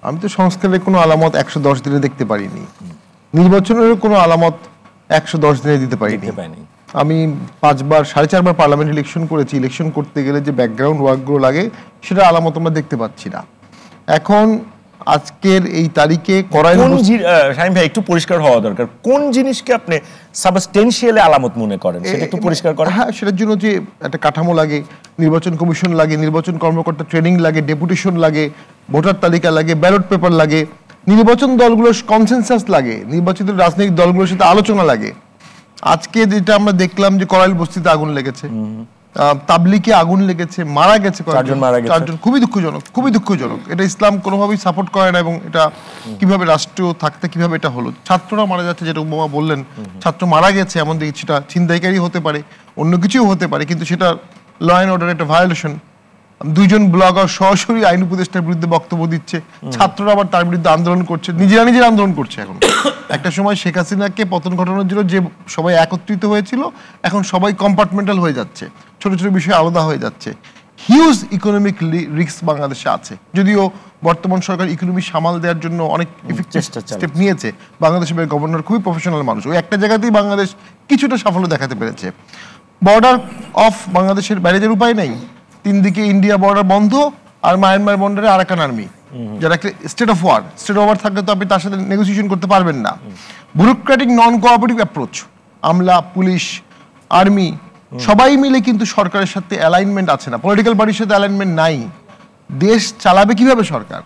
আমি তো সংস্কারের কোনো আলামত 110 দিনে দেখতে পারিনি, নির্বাচনের কোনো আলামত 110 দিনে দিতে পারিনি। আমি 5 বার 4.5 বার পার্লামেন্ট ইলেকশন করেছি। ইলেকশন করতে গেলে যে ব্যাকগ্রাউন্ড ওয়ার্কগুলো লাগে সেটা আলামত আমরা দেখতে পাচ্ছি না। এখন আজকের এই তারিখে শামীম ভাই একটু পরিষ্কার হওয়া দরকার, কোন জিনিসকে আপনি সাবস্টেনশিয়ালি আলামত মনে করেন সেটা একটু পরিষ্কার করেন। হ্যাঁ, সেটার জন্য যে একটা কাঠামো লাগে, নির্বাচন কমিশন লাগে, নির্বাচন কর্মকর্তা ট্রেনিং লাগে, ডেপুটেশন লাগে, ভোটার তালিকা লাগে, ব্যালট পেপার লাগে, নির্বাচন দলগুলোর কনসেনসাস লাগে, নির্বাচিত রাজনৈতিক দলগুলোর সাথে আলোচনা লাগে। আজকে যেটা আমরা দেখলাম যে করাইল বস্তিতে আগুন লেগেছে, তাবলিগে আগুন লেগেছে, মারা গেছে 4 জন, খুবই দুঃখজনক, খুবই দুঃখজনক। এটা ইসলাম কোনোভাবেই সাপোর্ট করে না, এবং এটা কিভাবে রাষ্ট্রীয় থাকতে কিভাবে এটা হলো। ছাত্ররা মারা যাচ্ছে, যেটা উপমা বললেন, ছাত্র মারা গেছে, এমন দেখি সেটা ছিনতাইকারী হতে পারে, অন্য কিছুও হতে পারে, কিন্তু সেটা ল অ্যান্ড অর্ডার একটা ভায়োলেশন। 2 জন ব্লগার সরাসরি আইন উপদেষ্টার বিরুদ্ধে বক্তব্য দিচ্ছে, ছাত্ররা আবার তার বিরুদ্ধে আন্দোলন করছে, নিজেরা আন্দোলন করছে। এখন একটা সময় শেখ হাসিনাকে পতন ঘটানোর জন্য যে সবাই একত্রিত হয়েছিল, এখন সবাই কম্পার্টমেন্টাল হয়ে যাচ্ছে, ছোট ছোট বিষয় আলাদা হয়ে যাচ্ছে। হিউজ ইকোনমিক রিস্ক বাংলাদেশে আছে, যদিও বর্তমান সরকার ইকোনমি সামাল দেওয়ার জন্য অনেক স্টেপ নিয়েছে। বাংলাদেশের গভর্নর খুবই প্রফেশনাল মানুষ, ওই একটা জায়গাতেই বাংলাদেশ কিছুটা সাফল্য দেখাতে পেরেছে। বর্ডার অফ বাংলাদেশের বাইরে যাওয়ার উপায় নেই, 3 দিকে ইন্ডিয়া বর্ডার বন্ধ, আর মায়ানমার বর্ডারে আরাকান আর্মি, যারা স্টেট অফ ওয়ার থাকলে তো আপনি তার সাথে নেগোসিয়েশন করতে পারবেন না। ব্যুরোক্রেটিক নন কোঅপারেটিভ অ্যাপ্রোচ, আমলা, পুলিশ, আর্মি সবাই মিলে কিন্তু সরকারের সাথে অ্যালাইনমেন্ট আছে না, পলিটিক্যাল পার্টির সাথে অ্যালাইনমেন্ট নাই। দেশ চালাবে কিভাবে সরকার?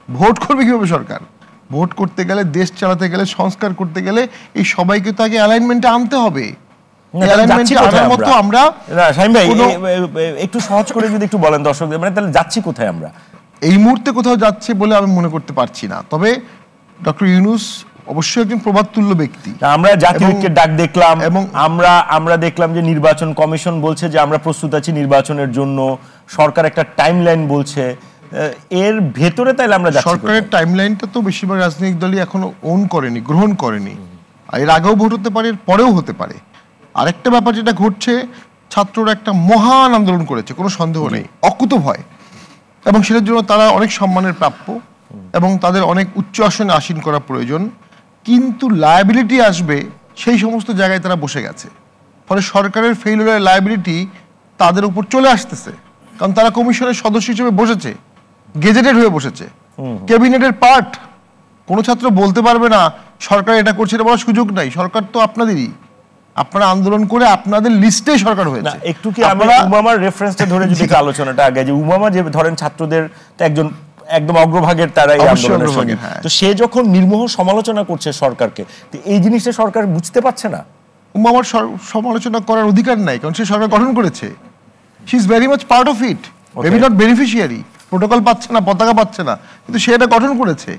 ভোট করবে কিভাবে সরকার? ভোট করতে গেলে, দেশ চালাতে গেলে, সংস্কার করতে গেলে এই সবাইকে তো আগে অ্যালাইনমেন্টে আনতে হবে। একটু সহজ করে যদি একটু বলেন দর্শকদের, মানে তাহলে যাচ্ছি কোথায় আমরা? এই মুহূর্তে কোথাও যাচ্ছে বলে আমি মনে করতে পারছি না, তবে ডক্টর ইউনূস অবশ্যই একজন প্রভাবতুল্য ব্যক্তি। আমরা জাতীয় ঐক্যের ডাক দেখলাম, এবং আমরা দেখলাম যে নির্বাচন কমিশন বলছে যে আমরা প্রস্তুত আছি নির্বাচনের জন্য, সরকার একটা টাইমলাইন বলছে, এর ভেতরে তাইলে আমরা যাচ্ছি। সরকারের টাইমলাইনটা তো বেশিরভাগ রাজনৈতিক দলই এখনো গ্রহণ করেনি। এর আগেও ভোট হতে পারে, পরেও হতে পারে। আরেকটা ব্যাপার যেটা ঘটছে, ছাত্ররা একটা মহান আন্দোলন করেছে, কোনো সন্দেহ নেই, অকুতভয়, এবং সেটার জন্য তারা অনেক সম্মানের প্রাপ্য, এবং তাদের অনেক উচ্চ আসনে আসীন করা প্রয়োজন। কিন্তু লায়াবিলিটি আসবে সেই সমস্ত জায়গায় তারা বসে গেছে, ফলে সরকারের ফেইলিউরের লায়াবিলিটি তাদের উপর চলে আসতেছে, কারণ তারা কমিশনের সদস্য হিসেবে বসেছে, গেজেটেড হয়ে বসেছে, ক্যাবিনেটের পার্ট। কোনো ছাত্র বলতে পারবে না সরকার এটা করছে, এটা বলার সুযোগ নাই। সরকার তো আপনাদেরই, আপনারা আন্দোলন করে আপনাদের লিস্টে সরকার হয়েছে। একটু কি আমরা উমামার রেফারেন্সটা ধরে যদি আলোচনাটা আগে, যে উমামা যে ধরেন ছাত্রদের একজন একদম অগ্রভাগের তারাই আন্দোলনের সঙ্গে, তো সে যখন নির্মোহ সমালোচনা করছে সরকারকে, তো এই জিনিসটা সরকার বুঝতে পারছে না। উমামার সমালোচনা করার অধিকার নাই, কারণ সে সরকার গঠন করেছে। She is very much part of it, maybe not beneficiary, protocol পাচ্ছে না, পতাকা পাচ্ছে না, কিন্তু সে এটা গঠন করেছে।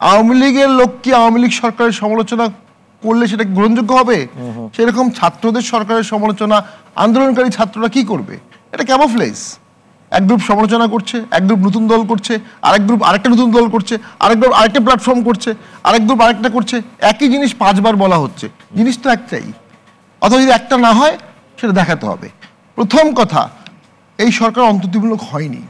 আওয়ামী লীগের লোক কি আওয়ামী লীগ সরকারের সমালোচনা করলে সেটা গ্রহণযোগ্য হবে? সেরকম ছাত্রদের সরকারের সমালোচনা আন্দোলনকারী ছাত্ররা কি করবে? এটা ক্যামোফ্লেজ। এক গ্রুপ সমালোচনা করছে, এক গ্রুপ নতুন দল করছে, আরেক গ্রুপ আরেকটা নতুন দল করছে, আরেক গ্রুপ আরেকটা প্ল্যাটফর্ম করছে, আরেক গ্রুপ আরেকটা করছে, একই জিনিস 5 বার বলা হচ্ছে। জিনিস তো একটাই, অথবা যদি একটা না হয় সেটা দেখাতে হবে। প্রথম কথা, এই সরকার অন্তর্ভুক্তিমূলক হয়নি।